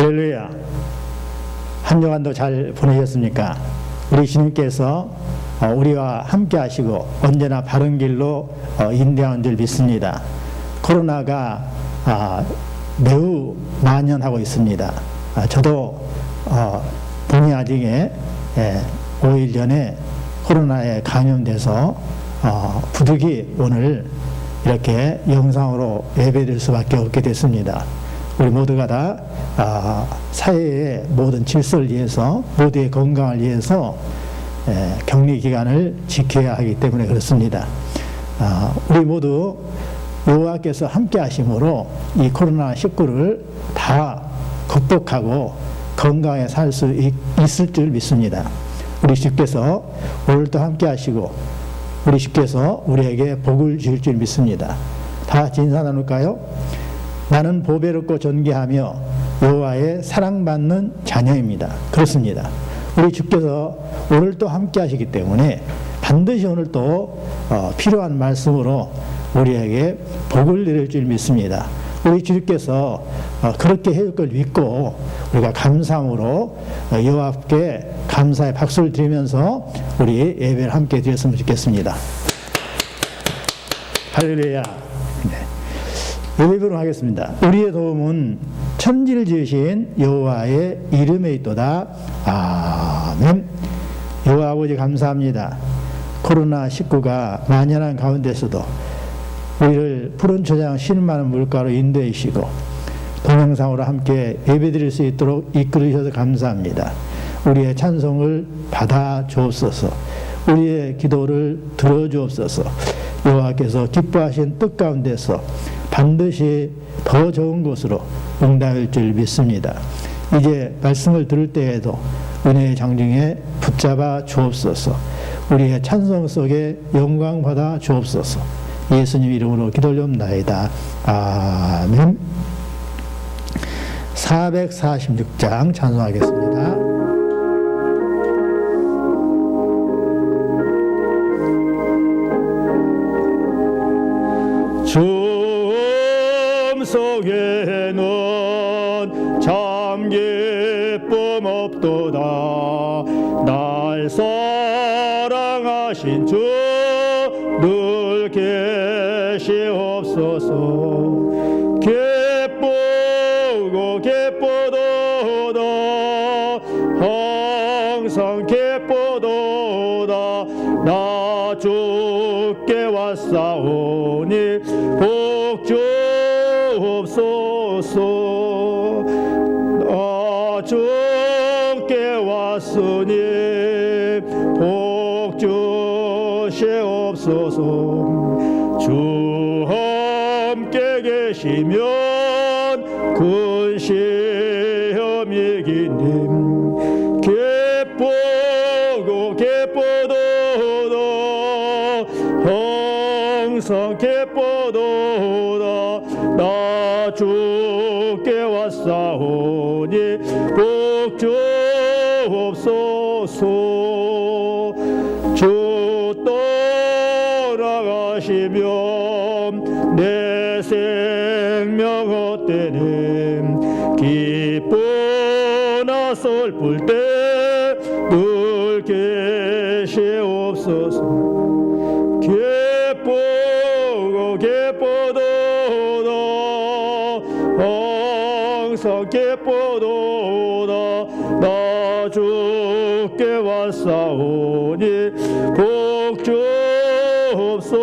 할렐루야. 한 주간도 잘 보내셨습니까? 우리 주님께서 우리와 함께 하시고 언제나 바른 길로 인도하는 줄 믿습니다. 코로나가 매우 만연하고 있습니다. 저도 본의 아니게 5일 전에 코로나에 감염돼서 부득이 오늘 이렇게 영상으로 예배드릴 수밖에 없게 됐습니다. 우리 모두가 다 사회의 모든 질서를 위해서, 모두의 건강을 위해서 격리 기간을 지켜야 하기 때문에 그렇습니다. 우리 모두 여호와께서 함께 하심으로 이 코로나19를 다 극복하고 건강에 살 수 있을 줄 믿습니다. 우리 주께서 오늘도 함께 하시고 우리 주께서 우리에게 복을 주실 줄 믿습니다. 다 같이 인사 나눌까요? 나는 보배롭고 존귀하며 여호와의 사랑받는 자녀입니다. 그렇습니다. 우리 주께서 오늘 또 함께 하시기 때문에 반드시 오늘 또 필요한 말씀으로 우리에게 복을 내릴 줄 믿습니다. 우리 주께서 그렇게 해줄 걸 믿고 우리가 감사함으로 여호와께 감사의 박수를 드리면서 우리 예배를 함께 드렸으면 좋겠습니다. 할렐루야. 예배로 하겠습니다. 우리의 도움은 천지를 지으신 여호와의 이름에 있도다. 아멘. 여호와 아버지 감사합니다. 코로나19가 만연한 가운데서도 우리를 푸른 초장 실 많은 물가로 인도해 주시고 동영상으로 함께 예배드릴 수 있도록 이끌어 주셔서 감사합니다. 우리의 찬송을 받아 주옵소서. 우리의 기도를 들어 주옵소서. 여호와께서 기뻐하신 뜻 가운데서 반드시 더 좋은 곳으로 응답할 줄 믿습니다. 이제 말씀을 들을 때에도 은혜의 장중에 붙잡아 주옵소서. 우리의 찬송 속에 영광 받아 주옵소서. 예수님 이름으로 기도 올려옵나이다. 아멘. 446장 찬송하겠습니다. 속에는 참 기쁨 없도다. 날 사랑하신 주 늘 계시옵소서. 기쁘고 기쁘도다. 항상 기쁘도다. 나 주께 왔사오니 복주 없소서. 나 주께 왔으니 복 주시옵소서. 주 함께 계시면 큰 시험 이기님. 기쁘고 기쁘도다. 항상 기쁘도다. 나 주께 왔사오니 복 주옵소서. 주 떠나가시면 내 생명 헛되는 기쁘나 슬플 때 늘 계시옵소서. 기쁘고 기쁘도다. 항상 기쁘도다. 나 주께 왔사오니 복 주옵소서.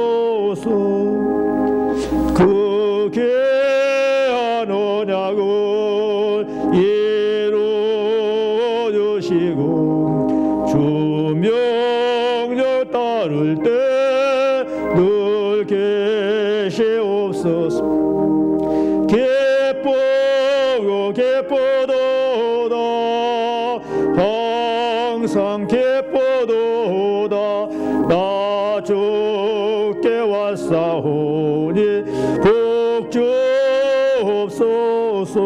그 귀한 언약을 이루어 주시고 주 명령 따를 때 늘 계시옵소서. 기쁘고 기쁘도다. 항상 기쁘도다. 나 주께 왔사오니 복 주옵소서.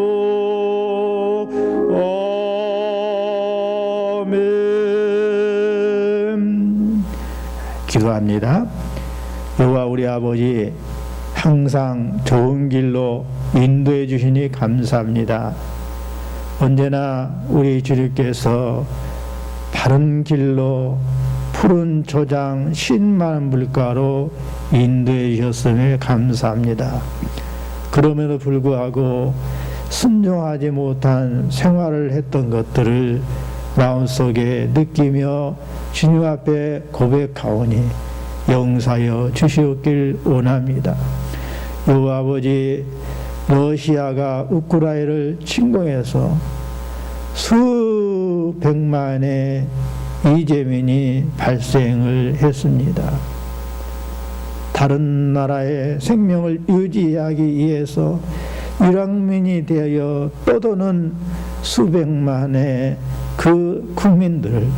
아멘. 기도합니다. 여호와 우리 아버지 항상 좋은 길로 인도해 주시니 감사합니다. 언제나 우리 주님께서 바른 길로 푸른 초장 쉰 물가로 인도해 주셨음에 감사합니다. 그럼에도 불구하고 순종하지 못한 생활을 했던 것들을 마음속에 느끼며 주님 앞에 고백하오니 용서하여 주시옵길 원합니다. 요 아버지, 러시아가 우크라이나를 침공해서 수백만의 이재민이 발생을 했습니다. 다른 나라의 생명을 유지하기 위해서 유랑민이 되어 떠도는 수백만의 그 국민들을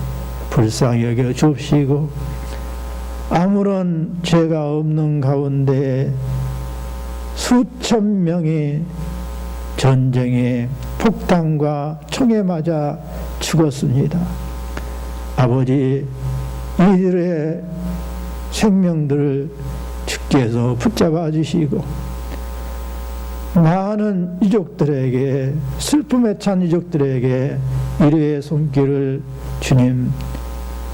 불쌍히 여겨 주옵시고, 아무런 죄가 없는 가운데 수천 명이 전쟁의 폭탄과 총에 맞아 죽었습니다. 아버지, 이들의 생명들을 주께서 붙잡아 주시고 많은 이족들에게, 슬픔에 찬 이족들에게 위로의 손길을 주님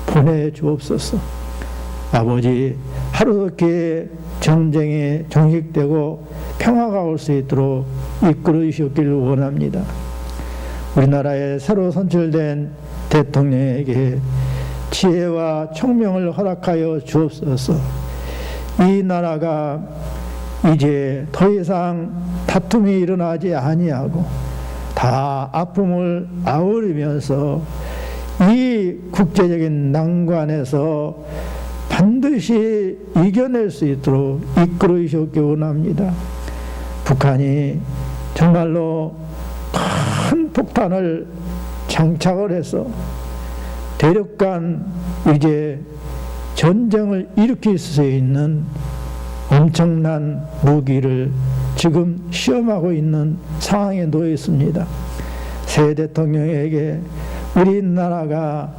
보내주옵소서. 아버지, 하루속히 전쟁이 종식되고 평화가 올 수 있도록 이끌어 주시기를 원합니다. 우리나라에 새로 선출된 대통령에게 지혜와 총명을 허락하여 주옵소서. 이 나라가 이제 더 이상 다툼이 일어나지 아니하고 다 아픔을 아우르면서 이 국제적인 난관에서 반드시 이겨낼 수 있도록 이끌어 주시기 원합니다. 북한이 정말로 큰 폭탄을 장착을 해서 대륙간 이제 전쟁을 일으킬 수 있는 엄청난 무기를 지금 시험하고 있는 상황에 놓여 있습니다. 새 대통령에게 우리나라가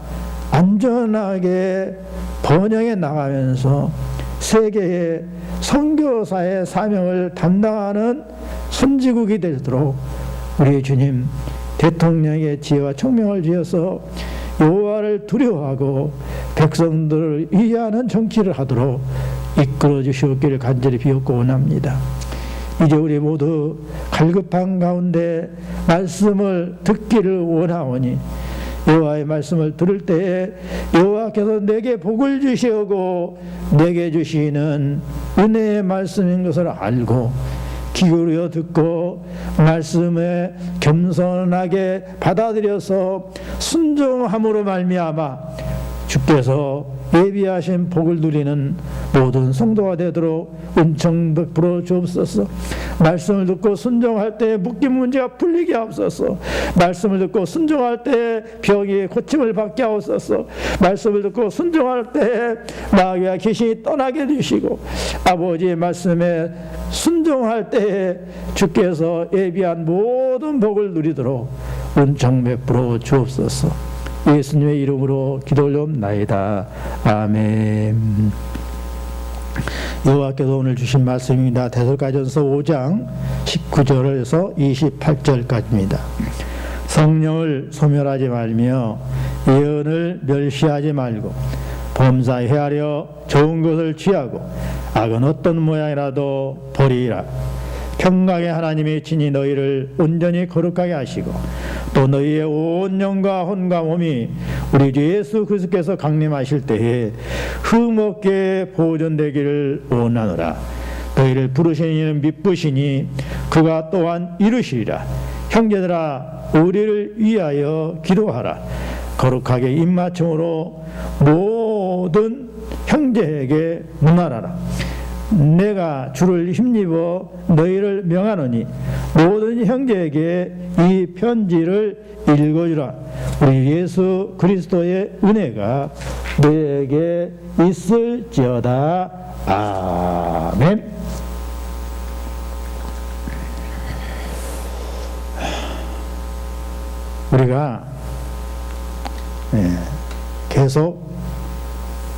안전하게 번영해 나가면서 세계의 선교사의 사명을 담당하는 선지국이 되도록 우리 주님 대통령의 지혜와 총명을 주셔서 여호와를 두려워하고 백성들을 위하는 정치를 하도록 이끌어 주시옵기를 간절히 비옵고 원합니다. 이제 우리 모두 갈급한 가운데 말씀을 듣기를 원하오니 여호와의 말씀을 들을 때에 여호와께서 내게 복을 주시고 내게 주시는 은혜의 말씀인 것을 알고 기울여 듣고 말씀에 겸손하게 받아들여서 순종함으로 말미암아 주께서 예비하신 복을 누리는 모든 성도가 되도록 은총 베풀어 주옵소서. 말씀을 듣고 순종할 때 묶인 문제가 풀리게 하옵소서. 말씀을 듣고 순종할 때 병이 고침을 받게 하옵소서. 말씀을 듣고 순종할 때 마귀와 귀신이 떠나게 해주시고 아버지의 말씀에 순종할 때 주께서 예비한 모든 복을 누리도록 은총 베풀어 주옵소서. 예수님의 이름으로 기도 올려옵나이다. 아멘. 여호와께서 오늘 주신 말씀입니다. 데살로니가전서 5장 19절에서 28절까지입니다. 성령을 소멸하지 말며 예언을 멸시하지 말고 범사에 헤아려 좋은 것을 취하고 악은 어떤 모양이라도 버리라. 평강의 하나님이 친히 너희를 온전히 거룩하게 하시고 또 너희의 온 영과 혼과 몸이 우리 주 예수 그리스도께서 강림하실 때에 흠없게 보존되기를 원하노라. 너희를 부르신 이는 미쁘시니 그가 또한 이루시리라. 형제들아, 우리를 위하여 기도하라. 거룩하게 입맞춤으로 모든 형제에게 문하라라. 내가 주를 힘입어 너희를 명하노니 모든 형제에게 이 편지를 읽어주라. 우리 예수 그리스도의 은혜가 너에게 있을지어다. 아멘. 우리가 계속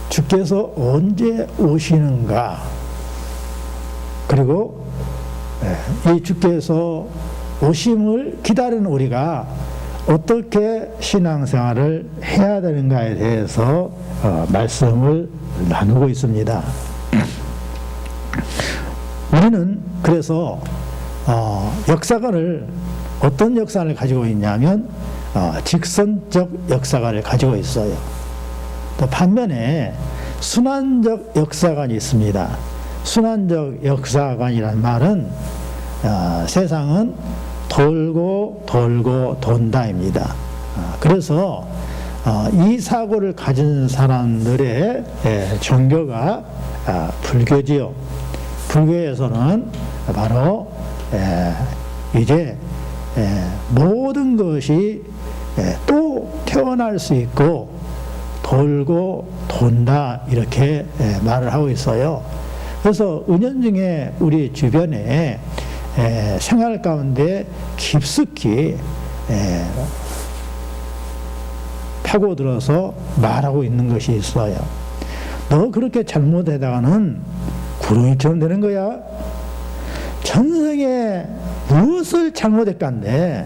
주께서 언제 오시는가, 그리고 이 주께서 오심을 기다리는 우리가 어떻게 신앙생활을 해야 되는가에 대해서 말씀을 나누고 있습니다. 우리는 그래서 역사관을 어떤 역사관을 가지고 있냐면 직선적 역사관을 가지고 있어요. 또 반면에 순환적 역사관이 있습니다. 순환적 역사관이란 말은 세상은 돌고 돌고 돈다입니다. 그래서 이 사고를 가진 사람들의 종교가 불교지요. 불교에서는 바로 이제 모든 것이 또 태어날 수 있고 돌고 돈다 이렇게 말을 하고 있어요. 그래서 은연중에 우리 주변에 생활 가운데 깊숙이 파고들어서 말하고 있는 것이 있어요. 너 그렇게 잘못하다가는 구렁이처럼 되는 거야. 전생에 무엇을 잘못했간데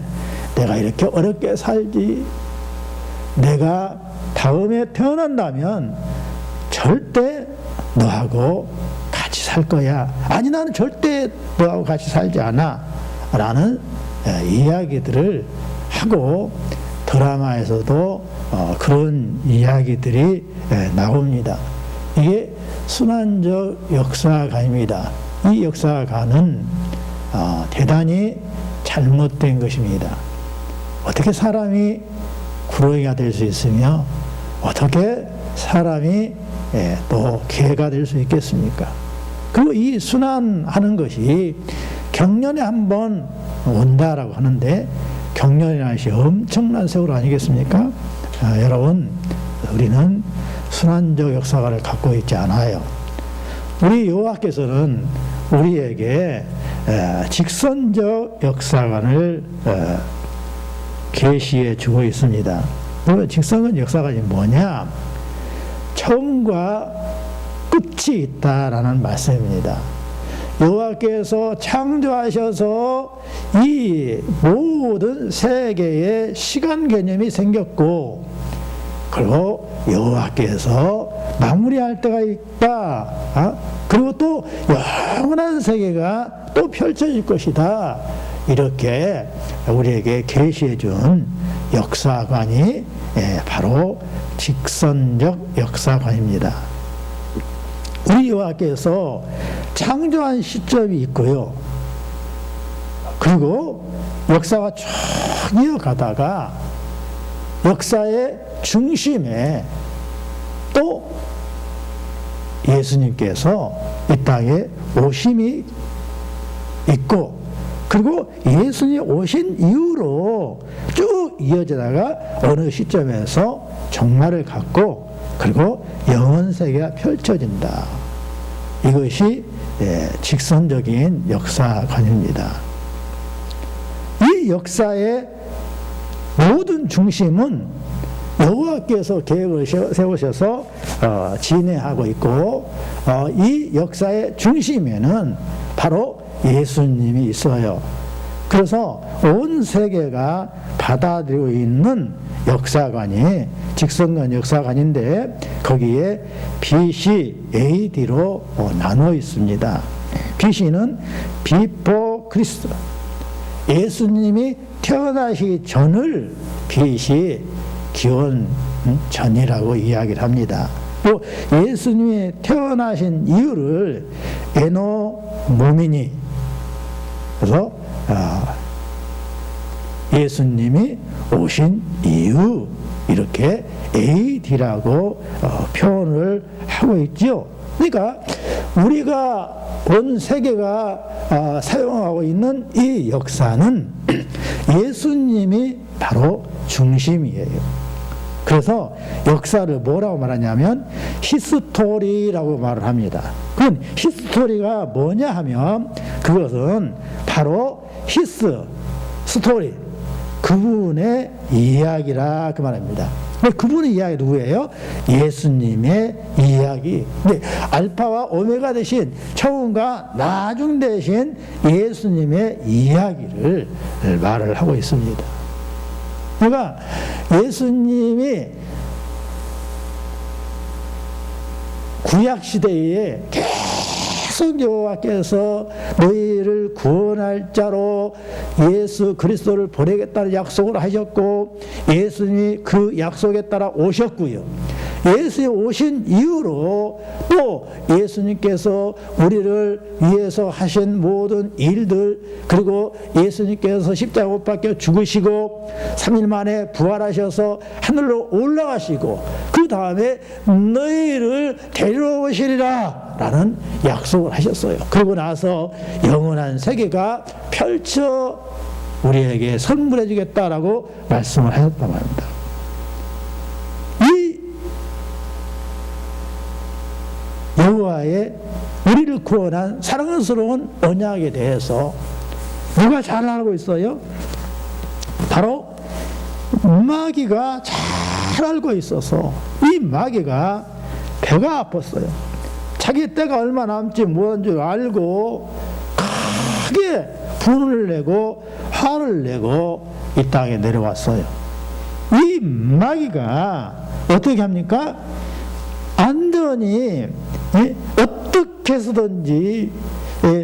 내가 이렇게 어렵게 살지. 내가 다음에 태어난다면 절대 너하고 같이 살 거야. 아니 나는 절대 너하고 같이 살지 않아. 라는 이야기들을 하고 드라마에서도 그런 이야기들이 나옵니다. 이게 순환적 역사관입니다. 이 역사관은 대단히 잘못된 것입니다. 어떻게 사람이 구렁이가 될 수 있으며 어떻게 사람이 또 개가 될 수 있겠습니까? 그리고 이 순환하는 것이 경년에 한 번 온다라고 하는데 경년이라는 것이 엄청난 세월 아니겠습니까? 여러분, 우리는 순환적 역사관을 갖고 있지 않아요. 우리 여호와께서는 우리에게 직선적 역사관을 계시해 주고 있습니다. 직선적 역사관이 뭐냐? 처음과 끝이 있다라는 말씀입니다. 여호와께서 창조하셔서 이 모든 세계의 시간 개념이 생겼고, 그리고 여호와께서 마무리할 때가 있다. 그리고 또 영원한 세계가 또 펼쳐질 것이다. 이렇게 우리에게 계시해 준 역사관이 바로 직선적 역사관입니다. 우리 여호와께서 창조한 시점이 있고요. 그리고 역사가 쭉 이어가다가 역사의 중심에 또 예수님께서 이 땅에 오심이 있고, 그리고 예수님이 오신 이후로 쭉 이어지다가 어느 시점에서 종말을 갖고 그리고 영원 세계가 펼쳐진다. 이것이 직선적인 역사관입니다. 이 역사의 모든 중심은 여호와께서 계획을 세우셔서 진행하고 있고, 이 역사의 중심에는 바로 예수님이 있어요. 그래서 온 세계가 받아들이고 있는 역사관이 직선관 역사관인데 거기에 BC, AD로 나눠 있습니다. BC는 Before Christ, 예수님이 태어나시기 전을 BC, 기원 전이라고 이야기를 합니다. 또 예수님이 태어나신 이유를 에노 모미니, 그래서 예수님이 오신 이유, 이렇게 AD라고 표현을 하고 있죠. 그러니까 우리가 온 세계가 사용하고 있는 이 역사는 예수님이 바로 중심이에요. 그래서 역사를 뭐라고 말하냐면 히스토리라고 말을 합니다. 그럼 히스토리가 뭐냐 하면 그것은 바로 히스, 스토리, 그분의 이야기라 그 말입니다. 그분의 이야기 누구예요? 예수님의 이야기. 근데 알파와 오메가 대신 처음과 나중 대신 예수님의 이야기를 말을 하고 있습니다. 그러니까 예수님이 구약시대에 계속 여호와께서 너희를 구원할 자로 예수 그리스도를 보내겠다는 약속을 하셨고, 예수님이 그 약속에 따라 오셨고요. 예수님 오신 이후로 또 예수님께서 우리를 위해서 하신 모든 일들, 그리고 예수님께서 십자가 못 박혀 죽으시고 3일 만에 부활하셔서 하늘로 올라가시고 그 다음에 너희를 데리러 오시리라 라는 약속을 하셨어요. 그러고 나서 영원한 세계가 펼쳐 우리에게 선물해 주겠다라고 말씀을 하셨단 말입니다. 이 여호와의 우리를 구원한 사랑스러운 언약에 대해서 누가 잘 알고 있어요? 바로 마귀가 잘 알고 있어서 이 마귀가 배가 아팠어요. 자기 때가 얼마 남지 못한 줄 알고 크게 분을 내고 화를 내고 이 땅에 내려왔어요. 이 마귀가 어떻게 합니까? 안전히 어떻게 해서든지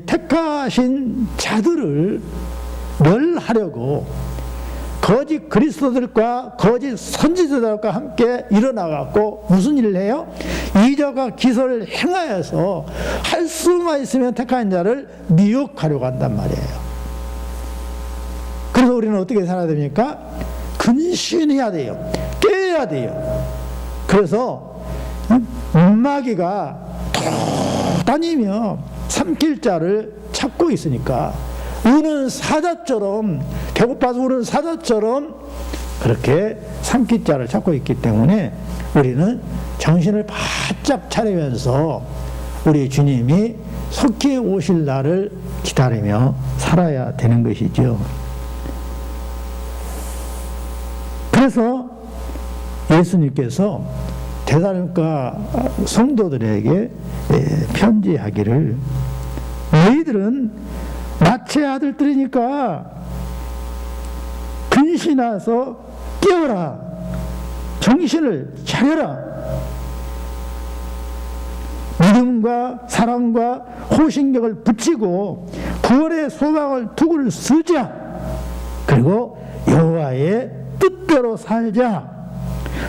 택하신 자들을 멸하려고 거짓 그리스도들과 거짓 선지자들과 함께 일어나갖고 무슨 일을 해요? 이적과 기사를 행하여서 할 수만 있으면 택한 자를 미혹하려고 한단 말이에요. 그래서 우리는 어떻게 살아야 됩니까? 근신해야 돼요. 깨야 돼요. 그래서 마귀가 돌아다니며 삼킬 자를 찾고 있으니까 우는 사자처럼, 배고파서 우는 사자처럼 그렇게 삼킬 자를 찾고 있기 때문에 우리는 정신을 바짝 차리면서 우리 주님이 속히 오실 날을 기다리며 살아야 되는 것이죠. 그래서 예수님께서 데살로니가 성도들에게 편지하기를, 너희들은 마채 아들들이니까 근신하서 깨어라, 정신을 차려라, 믿음과 사랑과 호신경을 붙이고 구원의 소망을 두고 쓰자. 그리고 여호와의 뜻대로 살자.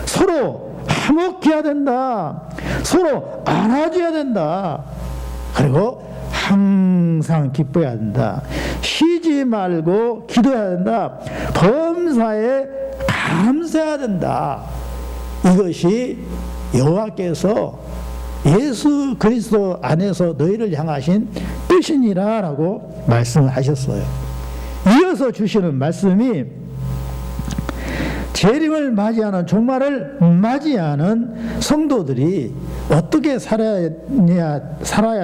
서로 화목해야 된다. 서로 안아줘야 된다. 그리고 항상 기뻐해야 된다. 쉬지 말고 기도해야 된다. 범사에 감사해야 된다. 이것이 여호와께서 예수 그리스도 안에서 너희를 향하신 뜻이니라 라고 말씀을 하셨어요. 이어서 주시는 말씀이 재림을 맞이하는, 종말을 맞이하는 성도들이 어떻게 살아야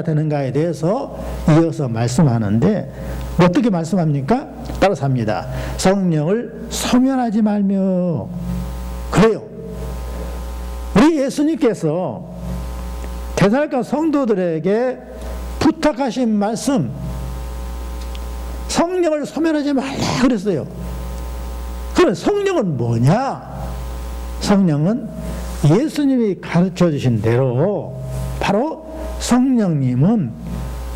되는가에 대해서 이어서 말씀하는데, 어떻게 말씀합니까? 따라서 합니다. 성령을 소멸하지 말며. 그래요. 우리 예수님께서 데살로니가 성도들에게 부탁하신 말씀, 성령을 소멸하지 말라 그랬어요. 그럼 성령은 뭐냐? 성령은 예수님이 가르쳐 주신 대로 바로 성령님은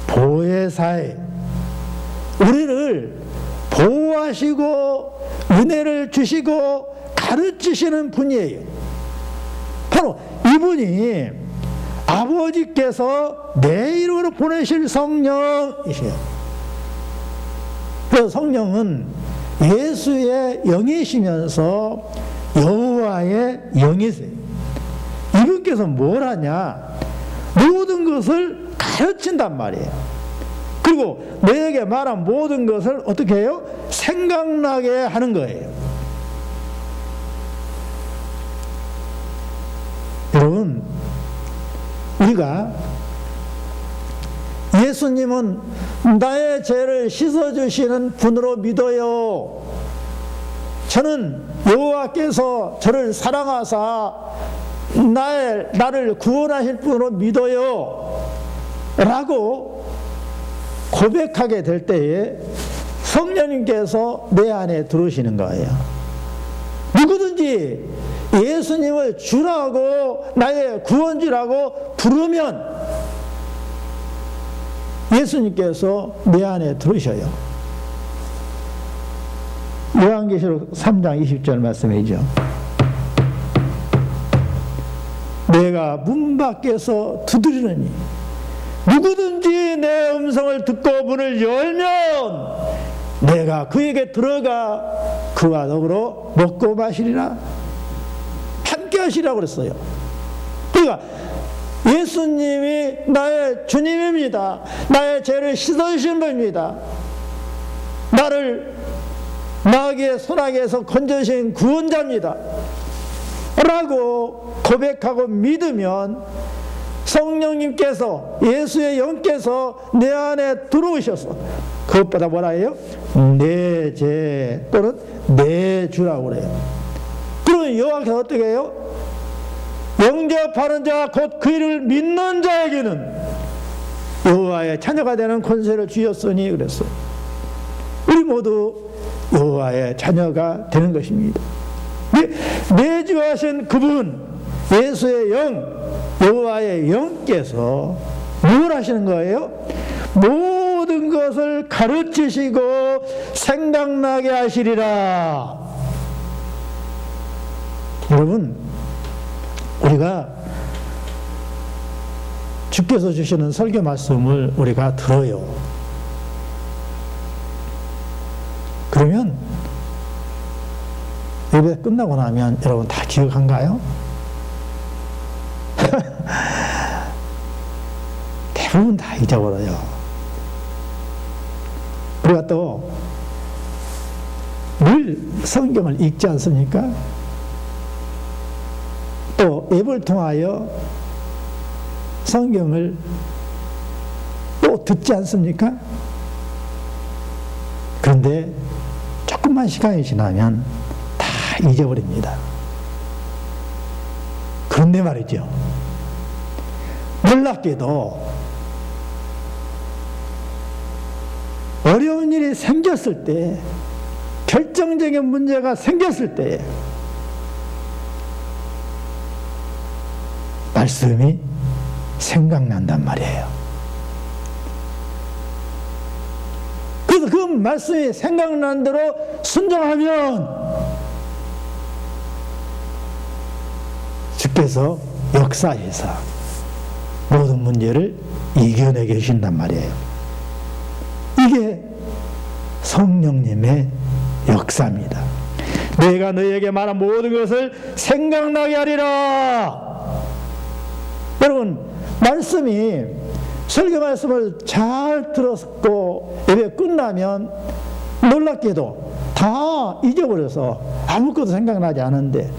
보혜사에 우리를 보호하시고 은혜를 주시고 가르치시는 분이에요. 바로 이분이 아버지께서 내 이름으로 보내실 성령이세요. 그래서 성령은 예수의 영이시면서 여호와의 영이세요. 이분께서 뭘 하냐? 모든 것을 가르친단 말이에요. 그리고 너에게 말한 모든 것을 어떻게 해요? 생각나게 하는 거예요. 여러분, 우리가 예수님은 나의 죄를 씻어주시는 분으로 믿어요. 저는 여호와께서 저를 사랑하사 나를 구원하실 분으로 믿어요 라고 고백하게 될 때에 성령님께서 내 안에 들어오시는 거예요. 누구든지 예수님을 주라고, 나의 구원주라고 부르면 예수님께서 내 안에 들으셔요. 요한계시록 3장 20절 말씀이죠. 내가 문 밖에서 두드리느니 누구든지 내 음성을 듣고 문을 열면 내가 그에게 들어가 그와 더불어 먹고 마시리라. 함께 하시라고 그랬어요. 그러니까 예수님이 나의 주님입니다. 나의 죄를 씻어주신 분입니다. 나를 마귀의 손아귀에서 건져주신 구원자입니다. 라고 고백하고 믿으면 성령님께서, 예수의 영께서 내 안에 들어오셔서, 그것보다 뭐라 해요? 내 죄 또는 내 주라고 그래요. 그러면 여호와께서 어떻게 해요? 영접하는 자 곧 그 이름을 믿는 자에게는 여호와의 자녀가 되는 권세를 주셨으니 그랬어요. 우리 모두 여호와의 자녀가 되는 것입니다. 내주하신 그분, 예수의 영, 여호와의 영께서 뭘 하시는 거예요? 모든 것을 가르치시고 생각나게 하시리라. 여러분, 우리가 주께서 주시는 설교 말씀을 우리가 들어요. 그러면 예배 끝나고 나면 여러분 다 기억한가요? 대부분 다 잊어버려요. 우리가 또 늘 성경을 읽지 않습니까? 또 앱을 통하여 성경을 또 듣지 않습니까? 그런데 조금만 시간이 지나면 다 잊어버립니다. 그런데 말이죠, 놀랍게도 어려운 일이 생겼을 때, 결정적인 문제가 생겼을 때 말씀이 생각난단 말이에요. 그래서 그 말씀이 생각난 대로 순종하면 주께서 역사해서 모든 문제를 이겨내게 해주신단 말이에요. 이게 성령님의 역사입니다. 내가 너희에게 말한 모든 것을 생각나게 하리라. 여러분, 말씀이, 설교 말씀을 잘 들었고 예배 끝나면 놀랍게도 다 잊어버려서 아무것도 생각나지 않은데,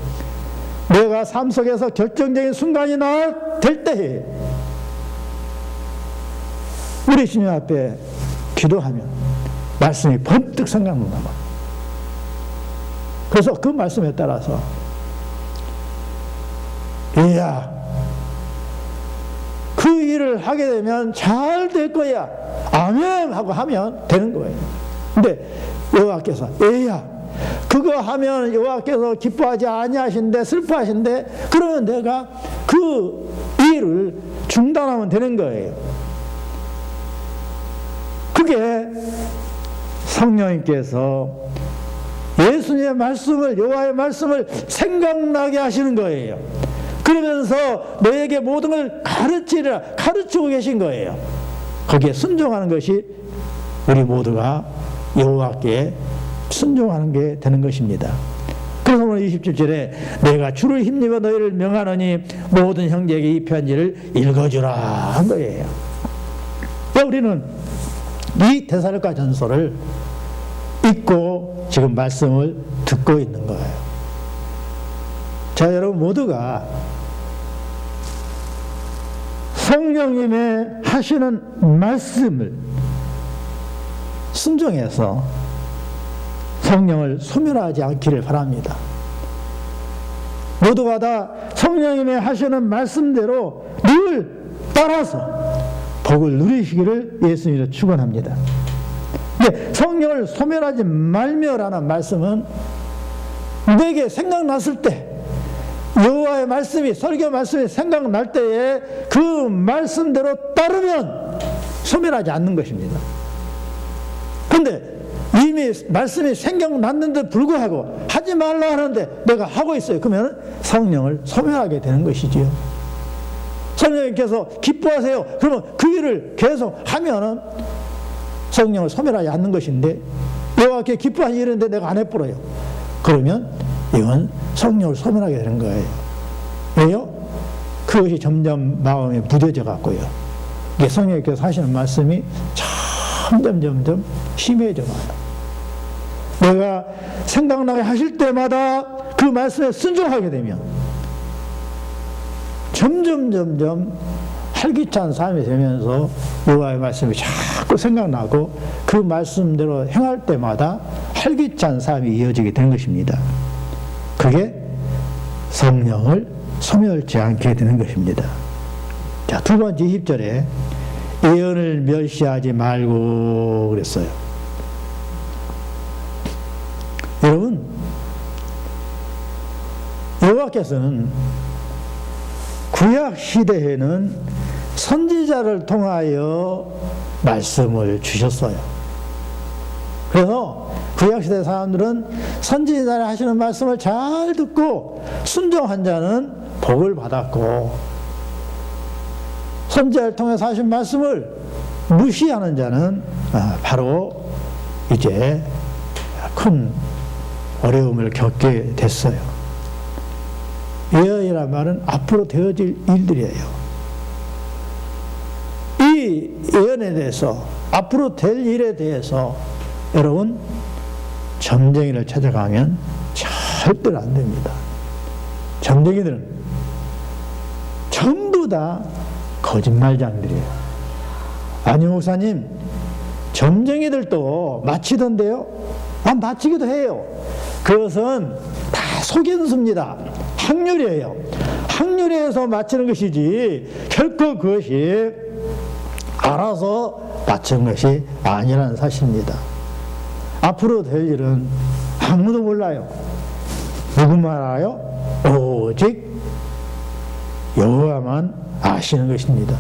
내가 삶 속에서 결정적인 순간이 될 때에 우리 주님 앞에 기도하면 말씀이 번뜩 생각난단 말이에요. 그래서 그 말씀에 따라서 이야, 그 일을 하게 되면 잘 될 거야, 아멘 하고 하면 되는 거예요. 근데 여호와께서 에야, 그거 하면 여호와께서 기뻐하지 아니하신대, 슬퍼하신대, 그러면 내가 그 일을 중단하면 되는 거예요. 그게 성령님께서 예수님의 말씀을, 여호와의 말씀을 생각나게 하시는 거예요. 그러면서 너에게 모든 걸 가르치고 계신 거예요. 거기에 순종하는 것이 우리 모두가 여호와께 순종하는 게 되는 것입니다. 그래서 오늘 27절에 내가 주를 힘입어 너희를 명하노니 모든 형제에게 이 편지를 읽어주라 한 거예요. 우리는 이 데살로니가 전서를 읽고 지금 말씀을 듣고 있는 거예요. 자, 여러분 모두가 성령님의 하시는 말씀을 순종해서 성령을 소멸하지 않기를 바랍니다. 모두가 다 성령님의 하시는 말씀대로 늘 따라서 복을 누리시기를 예수님으로 축원합니다. 근데 성령을 소멸하지 말며라는 말씀은 내게 생각났을 때, 여호와의 말씀이, 설교 말씀이 생각날 때에 그 말씀대로 따르면 소멸하지 않는 것입니다. 근데 이미 말씀이 생각났는데 불구하고 하지 말라 하는데 내가 하고 있어요. 그러면 성령을 소멸하게 되는 것이지요. 성령님께서 기뻐하세요. 그러면 그 일을 계속 하면은 성령을 소멸하지 않는 것인데, 여호와께 기뻐하는 일인데 내가 안 해버려요. 그러면 이건 성령을 소멸하게 되는 거예요. 왜요? 그것이 점점 마음에 무뎌져 갖고요. 이게 성령님께서 하시는 말씀이 점점 심해져 가요. 내가 생각나게 하실 때마다 그 말씀에 순종하게 되면 점점 활기찬 삶이 되면서 여호와의 말씀이 자꾸 생각나고 그 말씀대로 행할 때마다 활기찬 삶이 이어지게 되는 것입니다. 그게 성령을 소멸치 않게 되는 것입니다. 자, 두 번째 20절에 예언을 멸시하지 말고 그랬어요. 여러분, 여호와께서는 구약 시대에는 선지자를 통하여 말씀을 주셨어요. 그래서 구약 시대 사람들은 선지자를 하시는 말씀을 잘 듣고 순종한 자는 복을 받았고, 선지자를 통해서 하신 말씀을 무시하는 자는 바로 이제 큰 어려움을 겪게 됐어요. 예언이란 말은 앞으로 되어질 일들이에요. 이 예언에 대해서, 앞으로 될 일에 대해서 여러분, 점쟁이를 찾아가면 절대로 안 됩니다. 점쟁이들은 전부 다 거짓말장들이에요. 아니 목사님, 점쟁이들도 마치던데요? 마치기도 해요. 그것은 다 속임수입니다. 확률이에요. 확률에서 맞추는 것이지 결코 그것이 알아서 맞춘 것이 아니라는 사실입니다. 앞으로 될 일은 아무도 몰라요. 누구만 알아요? 오직 여호와만 아시는 것입니다.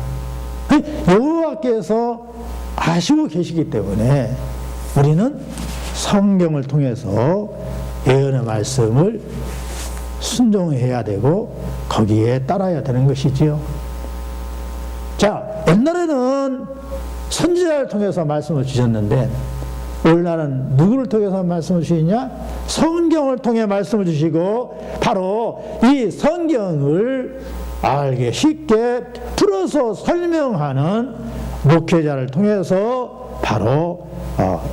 여호와께서 아시고 계시기 때문에 우리는 성경을 통해서 예언의 말씀을 순종해야 되고 거기에 따라야 되는 것이지요. 자, 옛날에는 선지자를 통해서 말씀을 주셨는데 오늘날은 누구를 통해서 말씀을 주시냐? 성경을 통해 말씀을 주시고 바로 이 성경을 알게 쉽게 풀어서 설명하는 목회자를 통해서 바로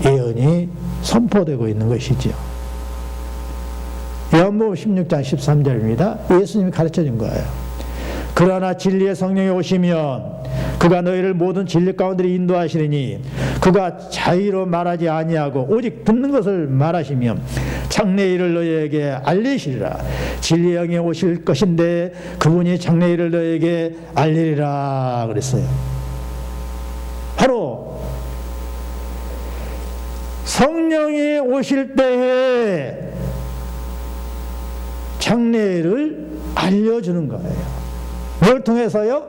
예언이 선포되고 있는 것이지요. 요한복음 16장 13절입니다. 예수님이 가르쳐 준 거예요. 그러나 진리의 성령이 오시면 그가 너희를 모든 진리 가운데 인도하시리니 그가 자의로 말하지 아니하고 오직 듣는 것을 말하시며 장래 일을 너희에게 알리시리라. 진리의 영이 오실 것인데 그분이 장래 일을 너희에게 알리리라 그랬어요. 바로 성령이 오실 때에 장래를 알려주는 거예요. 뭘 통해서요?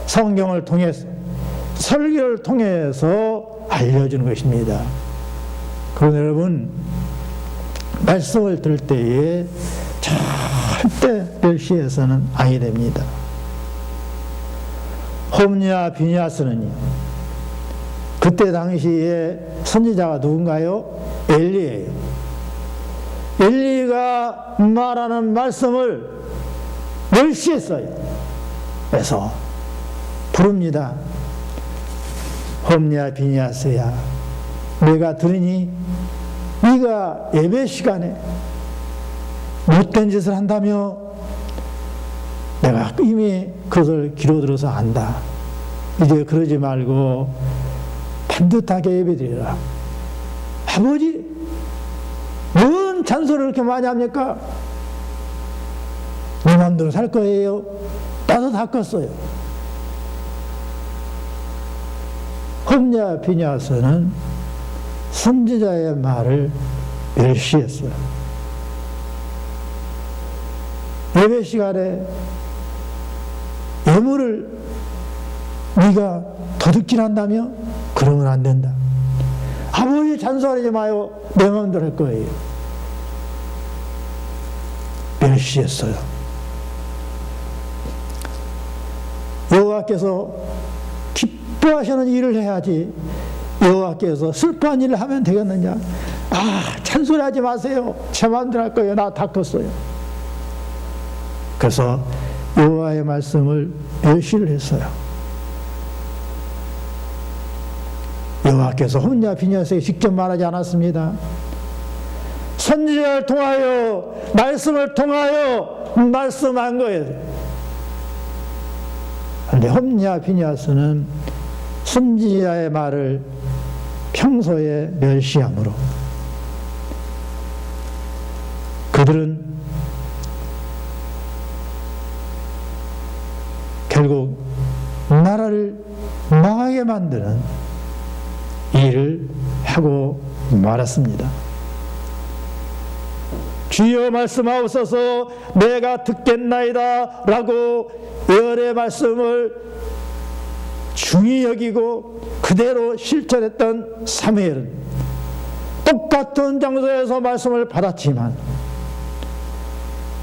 성경을 통해서, 설교를 통해서 알려주는 것입니다. 그러나 여러분, 말씀을 들을 때에 절대 멸시해서는 아니 됩니다. 홈리와 비니아스는요, 그때 당시에 선지자가 누군가요? 엘리예요. 엘리가 말하는 말씀을 멸시했어요. 그래서 부릅니다. 홈리와 비니아스야, 내가 들으니 네가 예배 시간에 못된 짓을 한다며 내가 이미 그것을 귀로 들어서 안다. 이제 그러지 말고 반듯하게 예배드리라. 아버지, 뭔 잔소리를 그렇게 많이 합니까? 네 마음대로 살 거예요. 나도 다 껐어요. 홈리와 비니아스는 선지자의 말을 멸시했어요. 예배 시간에 예물을 네가 도둑질한다며? 그러면 안 된다. 아버지 잔소리하지 마요. 내 마음대로 할 거예요. 멸시했어요. 여호와께서 기뻐하시는 일을 해야지 여호와께서 슬퍼한 일을 하면 되겠느냐? 잔소리하지 마세요. 제 마음대로 할 거예요. 나 다 컸어요. 그래서 여호와의 말씀을 멸시를 했어요. 여호와께서 홈냐 비냐에게 직접 말하지 않았습니다. 선지자를 통하여 말씀을 통하여 말씀한 거예요. 그런데 홈냐 비냐스는 선지자의 말을 평소에 멸시함으로 그들은 결국 나라를 망하게 만드는 일을 하고 말았습니다. 주여 말씀하옵소서 내가 듣겠나이다 라고 열의 말씀을 중히 여기고 그대로 실천했던 사무엘은 똑같은 장소에서 말씀을 받았지만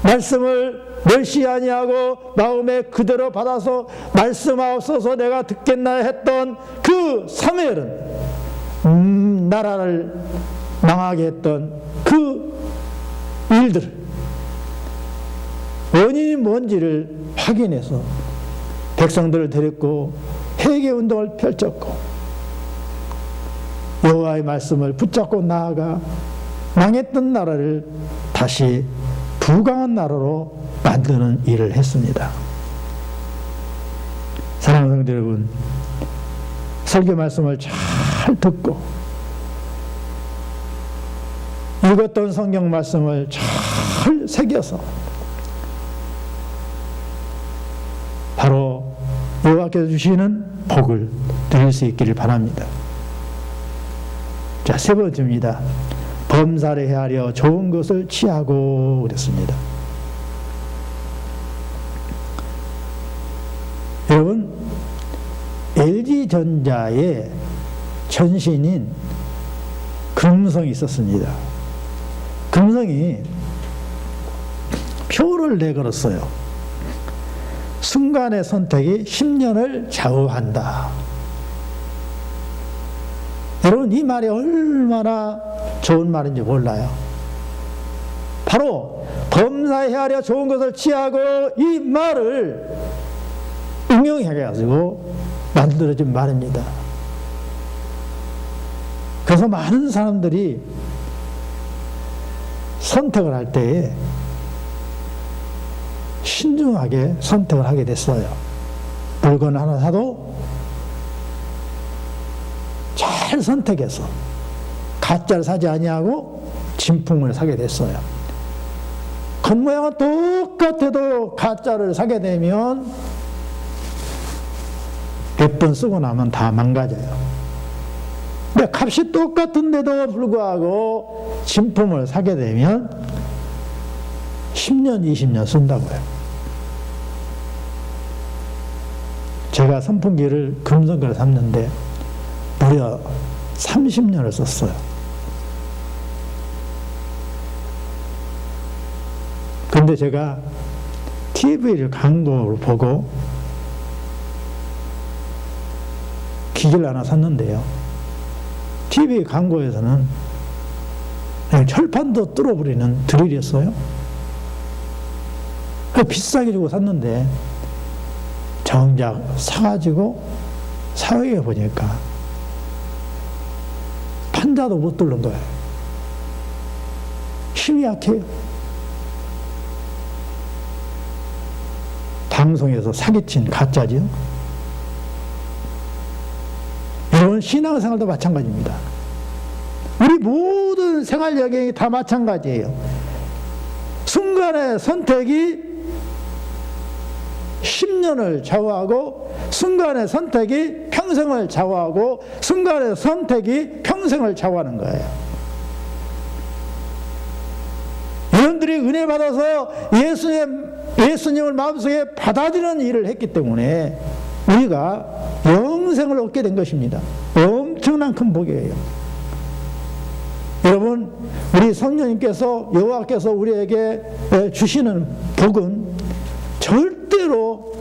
말씀을 멸시 아니하고 마음에 그대로 받아서 말씀하옵소서 내가 듣겠나 했던 그 사무엘은 나라를 망하게 했던 그 일들 원인이 뭔지를 확인해서 백성들을 데리고 회개운동을 펼쳤고 여호와의 말씀을 붙잡고 나아가 망했던 나라를 다시 부강한 나라로 만드는 일을 했습니다. 사랑하는 성도 여러분, 설교 말씀을 잘 듣고 읽었던 성경 말씀을 잘 새겨서 바로 여호와께서 주시는 복을 누릴 수 있기를 바랍니다. 자, 세 번째입니다. 범사를 헤아려 좋은 것을 취하고 그랬습니다. 여러분, LG전자의 전신인 금성이 있었습니다. 금성이 표를 내걸었어요. 순간의 선택이 10년을 좌우한다. 여러분, 이 말이 얼마나 좋은 말인지 몰라요. 바로 범사에 헤아려 좋은 것을 취하고 이 말을 응용해가지고 만들어진 말입니다. 그래서 많은 사람들이 선택을 할 때에 신중하게 선택을 하게 됐어요. 물건 하나 사도 잘 선택해서 가짜를 사지 아니하고 진품을 사게 됐어요. 겉모양은 똑같아도 가짜를 사게 되면 몇 번 쓰고 나면 다 망가져요. 근데 값이 똑같은데도 불구하고 진품을 사게 되면 10년, 20년 쓴다고요. 제가 선풍기를 금성거를 샀는데 무려 30년을 썼어요. 근데 제가 TV를 광고를 보고 기계를 하나 샀는데요. TV 광고에서는 그냥 철판도 뚫어버리는 드릴이었어요. 비싸게 주고 샀는데 정작 사가지고 사용해 보니까 판자도 못 뚫는 거예요. 힘이 약해요. 방송에서 사기친 가짜죠. 여러분, 신앙생활도 마찬가지입니다. 우리 모든 생활 여경이 다 마찬가지예요. 순간의 선택이 10년을 좌우하고 순간의 선택이 평생을 좌우하고 순간의 선택이 평생을 좌우하는 거예요. 이런 여러분들이 은혜 받아서 예수님을 마음속에 받아들이는 일을 했기 때문에 우리가 영생을 얻게 된 것입니다. 엄청난 큰 복이에요. 여러분, 우리 성령님께서, 여호와께서 우리에게 주시는 복은 절대로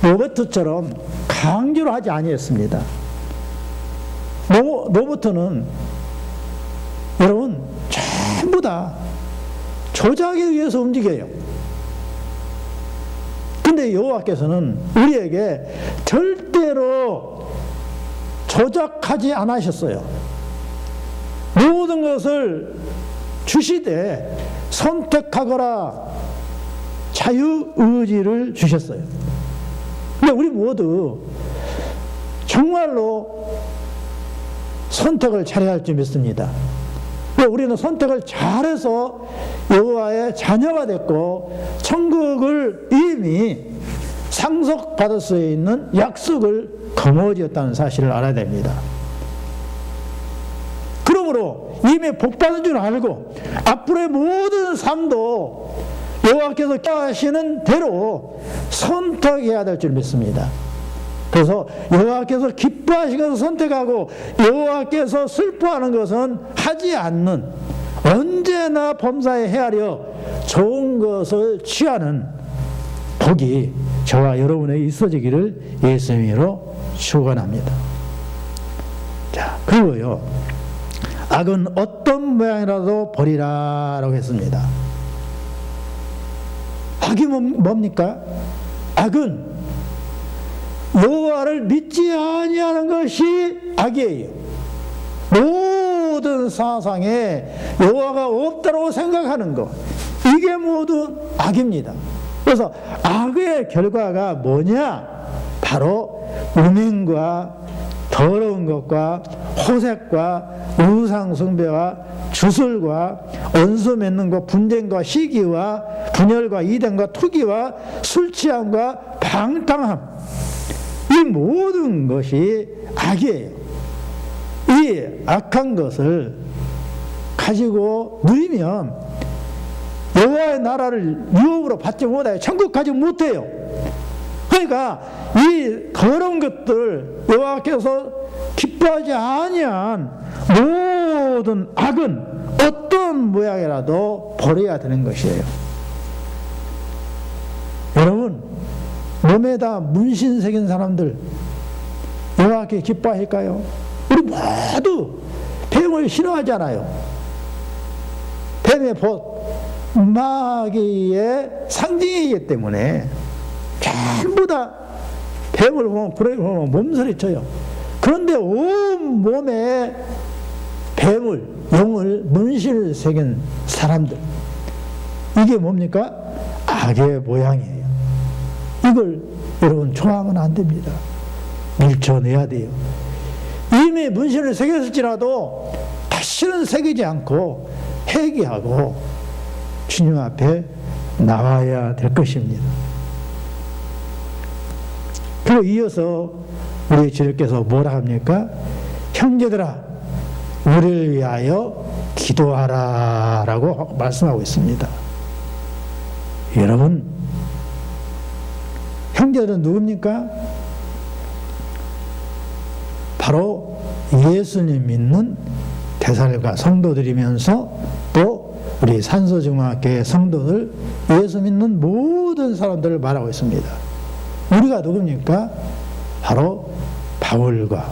로버트처럼 강제로 하지 아니했습니다. 로버트는 여러분 전부 다 조작에 의해서 움직여요. 근데 여호와께서는 우리에게 절대로 조작하지 않으셨어요. 모든 것을 주시되 선택하거라 자유의지를 주셨어요. 근데 우리 모두 정말로 선택을 잘해야 할 줄 믿습니다. 우리는 선택을 잘해서 여호와의 자녀가 됐고 천국을 이미 상속받을 수 있는 약속을 거머쥐었다는 사실을 알아야 됩니다. 그러므로 이미 복받은 줄 알고 앞으로의 모든 삶도 여호와께서 하시는 대로 선택해야 될 줄 믿습니다. 그래서 여호와께서 기뻐하신 것을 선택하고 여호와께서 슬퍼하는 것은 하지 않는, 언제나 범사에 헤아려 좋은 것을 취하는 복이 저와 여러분에게 있어지기를 예수님으로 축원합니다. 자, 그리고요, 악은 어떤 모양이라도 버리라라고 했습니다. 악이 뭡니까? 악은 여호와를 믿지 아니하는 것이 악이에요. 모든 사상에 여호와가 없다고 생각하는 것, 이게 모두 악입니다. 그래서 악의 결과가 뭐냐? 바로 음행과 더러운 것과 호색과 우상숭배와 주술과 원수 맺는 것, 분쟁과 시기와 분열과 이단과 투기와 술취함과 방탕함, 이 모든 것이 악이에요. 이 악한 것을 가지고 누리면 여호와의 나라를 유업으로 받지 못해요. 천국 가지 못해요. 그러니까 이 더러운 것들, 여호와께서 기뻐하지 아니한 모든 악은 어떤 모양이라도 버려야 되는 것이에요. 여러분, 몸에다 문신 새긴 사람들 여호와께 기뻐하실까요? 우리 모두 뱀을 싫어하잖아요. 뱀의 벗, 마귀의 상징이기 때문에 전부 다 뱀을 보면 몸서리쳐요. 그런데 온 몸에 뱀을, 용을, 문신을 새긴 사람들, 이게 뭡니까? 악의 모양이에요. 이걸 여러분 좋아하면 안 됩니다. 밀쳐내야 돼요. 이미 문신을 새겼을지라도 다시는 새기지 않고 회개하고 주님 앞에 나와야 될 것입니다. 그리고 이어서 우리 주님께서 뭐라 합니까? 형제들아, 우리를 위하여 기도하라 라고 말씀하고 있습니다. 여러분, 형제들은 누굽니까? 바로 예수님 믿는 대살과 성도들이면서 또 우리 산서중학교의 성도들, 예수 믿는 모든 사람들을 말하고 있습니다. 우리가 누굽니까? 바로 바울과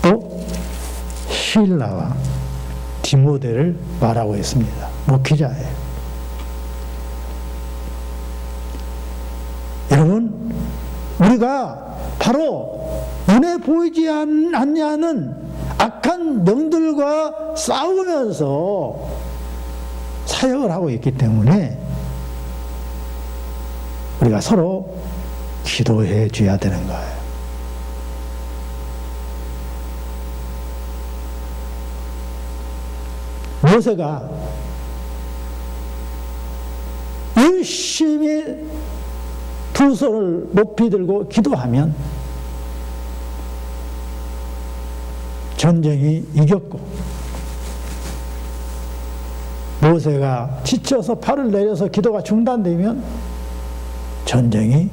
또 실라와 디모데를 말하고 있습니다. 목회자예요. 여러분, 우리가 바로 눈에 보이지 않냐는 악한 영들과 싸우면서 사역을 하고 있기 때문에 우리가 서로 기도해 줘야 되는 거예요. 모세가 열심히 두 손을 높이 들고 기도하면 전쟁이 이겼고 모세가 지쳐서 팔을 내려서 기도가 중단되면 전쟁이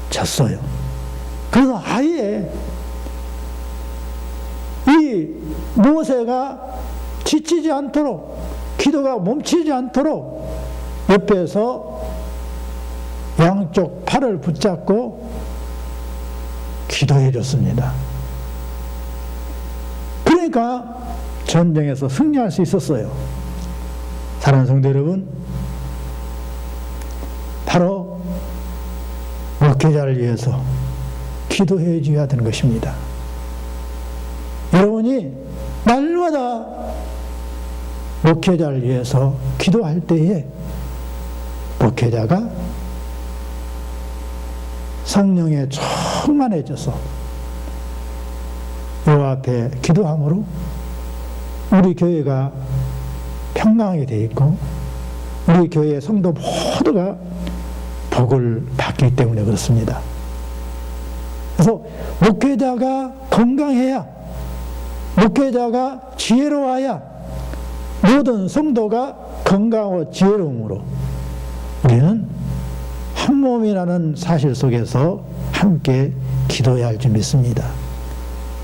졌어요. 그래서 아예 이 모세가 지치지 않도록, 기도가 멈추지 않도록 옆에서 양쪽 팔을 붙잡고 기도해 줬습니다. 그러니까 전쟁에서 승리할 수 있었어요. 사랑하는 성도 여러분, 바로 목회자를 위해서 기도해 줘야 되는 것입니다. 여러분이 날마다 목회자를 위해서 기도할 때에 목회자가 성령에 충만해져서 여호와 앞에 기도함으로 우리 교회가 평강하게 되어 있고 우리 교회의 성도 모두가 복을 받기 때문에 그렇습니다. 그래서 목회자가 건강해야, 목회자가 지혜로워야 모든 성도가 건강하고 지혜로움으로 우리는 한 몸이라는 사실 속에서 함께 기도해야 할 줄 믿습니다.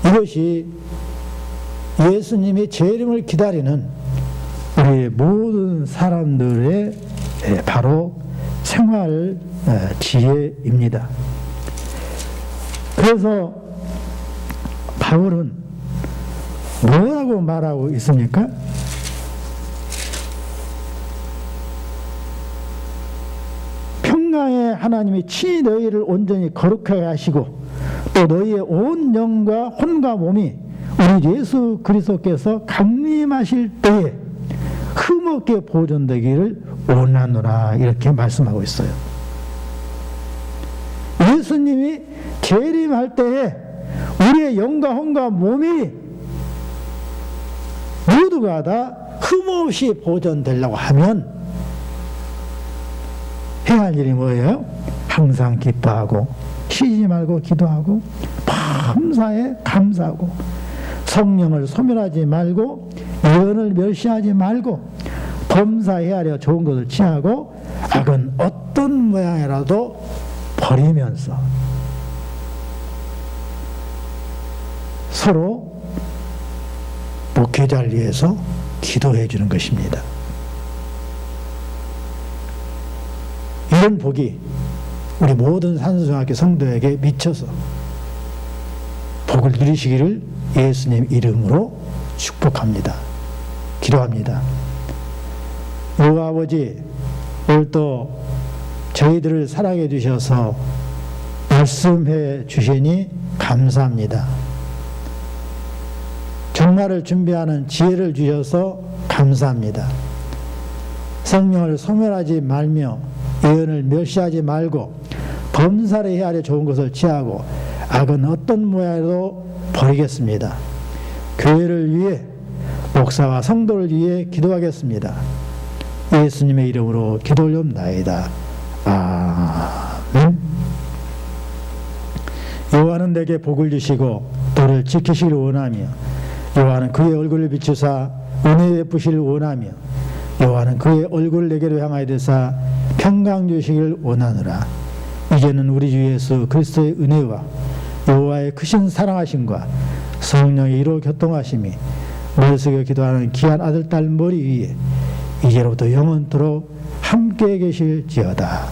이것이 예수님이 재림을 기다리는 우리 모든 사람들의 바로 생활 지혜입니다. 그래서 바울은 뭐라고 말하고 있습니까? 평강의 하나님이 친히 너희를 온전히 거룩하게 하시고 또 너희의 온 영과 혼과 몸이 우리 예수 그리스도께서 강림하실 때에 흠없게 보존되기를 원하노라, 이렇게 말씀하고 있어요. 예수님이 재림할 때에 우리의 영과 혼과 몸이 모두가 다 흠없이 보존되려고 하면 해야 할 일이 뭐예요? 항상 기뻐하고 쉬지 말고 기도하고 밤사에 감사하고 성령을 소멸하지 말고 예언을 멸시하지 말고 범사에 하려 좋은 것을 취하고 악은 어떤 모양이라도 버리면서 서로 목회자를 위해서 기도해 주는 것입니다. 이런 복이 우리 모든 산수중학교 성도에게 미쳐서 복을 누리시기를 예수님 이름으로 축복합니다. 기도합니다. 여호와 아버지, 오늘도 저희들을 사랑해 주셔서 말씀해 주시니 감사합니다. 종말을 준비하는 지혜를 주셔서 감사합니다. 성령을 소멸하지 말며 예언을 멸시하지 말고 범사를 헤아려 좋은 것을 취하고 악은 어떤 모양으로 버리겠습니다. 교회를 위해 목사와 성도를 위해 기도하겠습니다. 예수님의 이름으로 기도 올려옵나이다. 아멘. 여호와는 내게 복을 주시고 너를 지키시기를 원하며 여호와는 그의 얼굴을 비추사 은혜 베푸시기를 원하며 여호와는 그의 얼굴을 내게로 향하여 드사 평강 주시기를 원하노라. 이제는 우리 주 예수 그리스도의 은혜와 여호와의 크신 사랑하심과 성령의 이로 교통하심이 머리 숙여 기도하는 귀한 아들 딸 머리 위에 이제로부터 영원토록 함께 계실지어다.